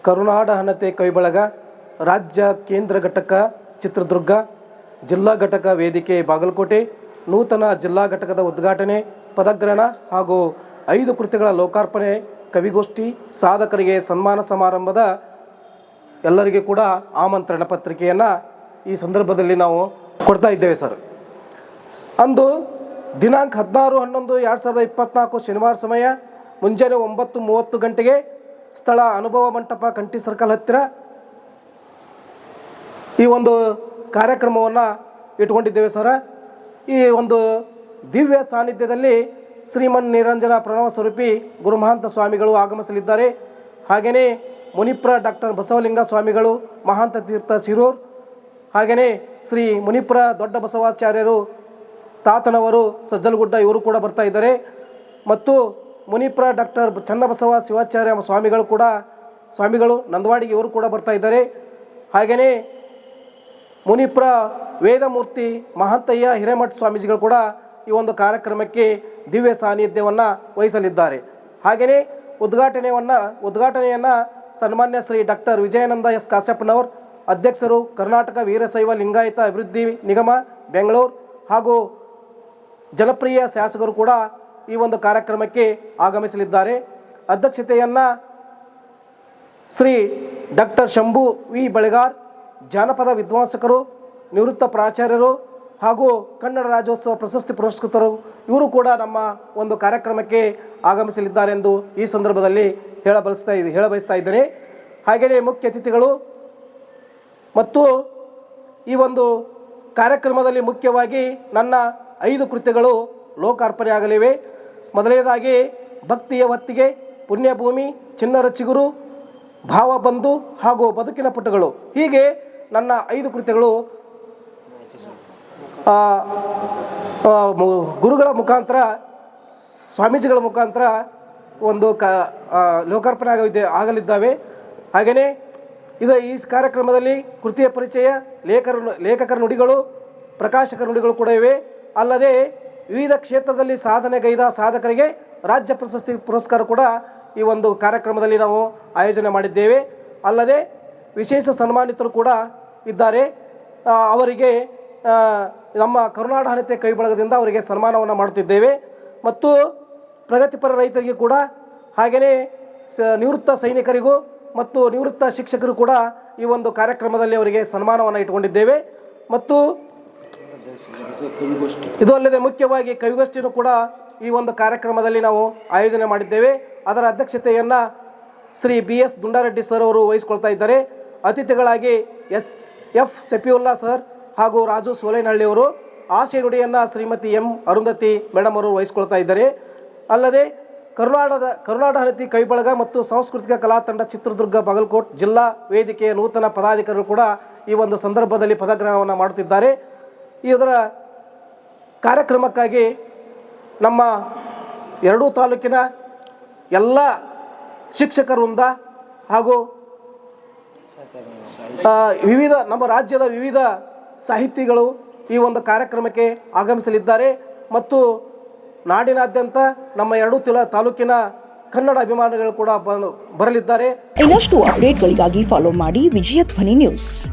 ಕರುನಾಡ ಹಣತೆ ಕೈಬಳಗ ರಾಜ್ಯ ಕೇಂದ್ರ ಘಟಕ ಚಿತ್ರದುರ್ಗ, ಜಿಲ್ಲಾ ಘಟಕ ವೇದಿಕೆ ಬಾಗಲಕೋಟೆ, ನೂತನ ಜಿಲ್ಲಾ ಘಟಕದ ಉದ್ಘಾಟನೆ, ಪದಗ್ರಹಣ ಹಾಗೂ 5 ಕೃತಿಗಳ ಲೋಕಾರ್ಪಣೆ, ಕವಿಗೋಷ್ಠಿ, ಸಾಧಕರಿಗೆ ಸನ್ಮಾನ ಸಮಾರಂಭದ ಎಲ್ಲರಿಗೂ ಕೂಡ ಆಮಂತ್ರಣ ಪತ್ರಿಕೆಯನ್ನು ಈ ಸಂದರ್ಭದಲ್ಲಿ ನಾವು ಕೊಡ್ತಾ ಇದ್ದೇವೆ ಸರ್. ಅಂದು ದಿನಾಂಕ 16/11/2024 ಶನಿವಾರ ಸಮಯ ಮುಂಜಾನೆ 9:30 ಗಂಟೆಗೆ ಸ್ಥಳ ಅನುಭವ ಮಂಟಪ, ಕಂಠಿ ಸರ್ಕಲ್ ಹತ್ತಿರ ಈ ಒಂದು ಕಾರ್ಯಕ್ರಮವನ್ನು ಇಟ್ಕೊಂಡಿದ್ದೇವೆ ಸರ. ಈ ಒಂದು ದಿವ್ಯ ಸಾನ್ನಿಧ್ಯದಲ್ಲಿ ಶ್ರೀಮನ್ ನಿರಂಜನ ಪ್ರಣವ ಸ್ವರೂಪಿ ಗುರುಮಹಾಂತ ಸ್ವಾಮಿಗಳು ಆಗಮಿಸಲಿದ್ದಾರೆ. ಹಾಗೆಯೇ ಮುನಿಪ್ರ ಡಾಕ್ಟರ್ ಬಸವಲಿಂಗ ಸ್ವಾಮಿಗಳು, ಮಹಾಂತ ತೀರ್ಥ ಶಿರೂರ್, ಹಾಗೆಯೇ ಶ್ರೀ ಮುನಿಪ್ರ ದೊಡ್ಡ ಬಸವಾಚಾರ್ಯರು ತಾತನವರು ಸಜ್ಜಲಗುಡ್ಡ, ಇವರು ಕೂಡ ಬರ್ತಾ ಇದ್ದಾರೆ. ಮತ್ತು ಮುನಿಪ್ರ ಡಾಕ್ಟರ್ ಚನ್ನಬಸವ ಶಿವಾಚಾರ್ಯ ಸ್ವಾಮಿಗಳು ನಂದವಾಡಿಗೆ, ಇವರು ಕೂಡ ಬರ್ತಾ ಇದ್ದಾರೆ. ಹಾಗೆಯೇ ಮುನಿಪ್ರ ವೇದಮೂರ್ತಿ ಮಹಾಂತಯ್ಯ ಹಿರೇಮಠ ಸ್ವಾಮೀಜಿಗಳು ಕೂಡ ಈ ಒಂದು ಕಾರ್ಯಕ್ರಮಕ್ಕೆ ದಿವ್ಯ ಸಾನ್ನಿಧ್ಯವನ್ನು ವಹಿಸಲಿದ್ದಾರೆ. ಹಾಗೆಯೇ ಉದ್ಘಾಟನೆಯನ್ನು ಸನ್ಮಾನ್ಯ ಶ್ರೀ ಡಾಕ್ಟರ್ ವಿಜಯಾನಂದ ಎಸ್ ಕಾಶ್ಯಪ್ಪನವರು, ಅಧ್ಯಕ್ಷರು, ಕರ್ನಾಟಕ ವೀರಶೈವ ಲಿಂಗಾಯತ ಅಭಿವೃದ್ಧಿ ನಿಗಮ ಬೆಂಗಳೂರು, ಹಾಗೂ ಜನಪ್ರಿಯ ಶಾಸಕರು ಕೂಡ ಈ ಒಂದು ಕಾರ್ಯಕ್ರಮಕ್ಕೆ ಆಗಮಿಸಲಿದ್ದಾರೆ. ಅಧ್ಯಕ್ಷತೆಯನ್ನು ಶ್ರೀ ಡಾಕ್ಟರ್ ಶಂಭು ವಿ ಬಳೆಗಾರ್, ಜಾನಪದ ವಿದ್ವಾಂಸಕರು, ನಿವೃತ್ತ ಪ್ರಾಚಾರ್ಯರು ಹಾಗೂ ಕನ್ನಡ ರಾಜ್ಯೋತ್ಸವ ಪ್ರಶಸ್ತಿ ಪುರಸ್ಕೃತರು, ಇವರು ಕೂಡ ನಮ್ಮ ಒಂದು ಕಾರ್ಯಕ್ರಮಕ್ಕೆ ಆಗಮಿಸಲಿದ್ದಾರೆ ಎಂದು ಈ ಸಂದರ್ಭದಲ್ಲಿ ಹೇಳ ಬಯಸ್ತಾ ಇದ್ದೇನೆ. ಹಾಗೆಯೇ ಮುಖ್ಯ ಅತಿಥಿಗಳು ಮತ್ತು ಈ ಒಂದು ಕಾರ್ಯಕ್ರಮದಲ್ಲಿ ಮುಖ್ಯವಾಗಿ ನನ್ನ 5 ಕೃತಿಗಳು ಲೋಕಾರ್ಪಣೆ ಆಗಲಿವೆ. ಮೊದಲನೇದಾಗಿ ಭಕ್ತಿಯ ಹೊತ್ತಿಗೆ, ಪುಣ್ಯಭೂಮಿ, ಚಿನ್ನರ ಚಿಗುರು, ಭಾವಬಂಧು ಹಾಗೂ ಬದುಕಿನ ಪುಟಗಳು. ಹೀಗೆ ನನ್ನ 5 ಕೃತಿಗಳು ಗುರುಗಳ ಮುಖಾಂತರ, ಸ್ವಾಮೀಜಿಗಳ ಮುಖಾಂತರ ಒಂದು ಲೋಕಾರ್ಪಣೆ ಆಗಲಿದ್ದಾವೆ. ಹಾಗೆಯೇ ಈ ಕಾರ್ಯಕ್ರಮದಲ್ಲಿ ಕೃತಿಯ ಪರಿಚಯ, ಲೇಖಕರ ನುಡಿಗಳು, ಪ್ರಕಾಶಕರ ನುಡಿಗಳು ಕೂಡ ಇವೆ. ಅಲ್ಲದೆ ವಿವಿಧ ಕ್ಷೇತ್ರದಲ್ಲಿ ಸಾಧನೆಗೈದ ಸಾಧಕರಿಗೆ ರಾಜ್ಯ ಪ್ರಶಸ್ತಿ ಪುರಸ್ಕಾರ ಕೂಡ ಈ ಒಂದು ಕಾರ್ಯಕ್ರಮದಲ್ಲಿ ನಾವು ಆಯೋಜನೆ ಮಾಡಿದ್ದೇವೆ. ಅಲ್ಲದೆ ವಿಶೇಷ ಸನ್ಮಾನಿತರು ಕೂಡ ಇದ್ದಾರೆ. ಅವರಿಗೆ ನಮ್ಮ ಕರುನಾಡ ಹಣತೆ ಕೈ ಬಳಗದಿಂದ ಅವರಿಗೆ ಸನ್ಮಾನವನ್ನು ಮಾಡುತ್ತಿದ್ದೇವೆ. ಮತ್ತು ಪ್ರಗತಿಪರ ರೈತರಿಗೆ ಕೂಡ, ಹಾಗೆಯೇ ನಿವೃತ್ತ ಸೈನಿಕರಿಗೂ ಮತ್ತು ನಿವೃತ್ತ ಶಿಕ್ಷಕರು ಕೂಡ ಈ ಒಂದು ಕಾರ್ಯಕ್ರಮದಲ್ಲಿ ಅವರಿಗೆ ಸನ್ಮಾನವನ್ನು ಇಟ್ಟುಕೊಂಡಿದ್ದೇವೆ. ಮತ್ತು ಇದು ಅಲ್ಲದೆ ಮುಖ್ಯವಾಗಿ ಕವಿಗೋಷ್ಠಿಯನ್ನು ಕೂಡ ಈ ಒಂದು ಕಾರ್ಯಕ್ರಮದಲ್ಲಿ ನಾವು ಆಯೋಜನೆ ಮಾಡಿದ್ದೇವೆ. ಅದರ ಅಧ್ಯಕ್ಷತೆಯನ್ನು ಶ್ರೀ BS ದುಂಡಾರೆಡ್ಡಿ ಸರ್ ಅವರು ವಹಿಸಿಕೊಳ್ತಾ ಇದ್ದಾರೆ. ಅತಿಥಿಗಳಾಗಿ SF ಸಫಿಯುಲ್ಲಾ ಸರ್ ಹಾಗೂ ರಾಜು ಸೋಲೇನಹಳ್ಳಿ ಅವರು, ಆಶಯ ನುಡಿಯನ್ನು ಶ್ರೀಮತಿ M ಅರುಂಧತಿ ಮೇಡಮ್ ಅವರು ವಹಿಸಿಕೊಳ್ತಾ ಇದ್ದಾರೆ. ಅಲ್ಲದೆ ಕರುನಾಡ ಹಣತೆ ಕೈಬಳಗ ಮತ್ತು ಸಾಂಸ್ಕೃತಿಕ ಕಲಾ ತಂಡ ಚಿತ್ರದುರ್ಗ, ಬಾಗಲಕೋಟೆ ಜಿಲ್ಲಾ ವೇದಿಕೆಯ ನೂತನ ಪದಾಧಿಕಾರಿಗಳು ಕೂಡ ಈ ಒಂದು ಸಂದರ್ಭದಲ್ಲಿ ಪದಗ್ರಹಣವನ್ನು ಮಾಡುತ್ತಿದ್ದಾರೆ. ಇದರ ಕಾರ್ಯಕ್ರಮಕ್ಕಾಗಿ ನಮ್ಮ 2 ತಾಲೂಕಿನ ಎಲ್ಲ ಶಿಕ್ಷಕರಿಂದ ಹಾಗೂ ನಮ್ಮ ರಾಜ್ಯದ ವಿವಿಧ ಸಾಹಿತಿಗಳು ಈ ಒಂದು ಕಾರ್ಯಕ್ರಮಕ್ಕೆ ಆಗಮಿಸಲಿದ್ದಾರೆ. ಮತ್ತು ನಾಡಿನಾದ್ಯಂತ ನಮ್ಮ 2 ತಾಲೂಕಿನ ಕನ್ನಡ ಅಭಿಮಾನಿಗಳು ಕೂಡ ಬರಲಿದ್ದಾರೆ. ಇನ್ನಷ್ಟು ಅಪ್ಡೇಟ್ಗಳಿಗಾಗಿ ಫಾಲೋ ಮಾಡಿ ವಿಜಯ ಧ್ವನಿ ನ್ಯೂಸ್.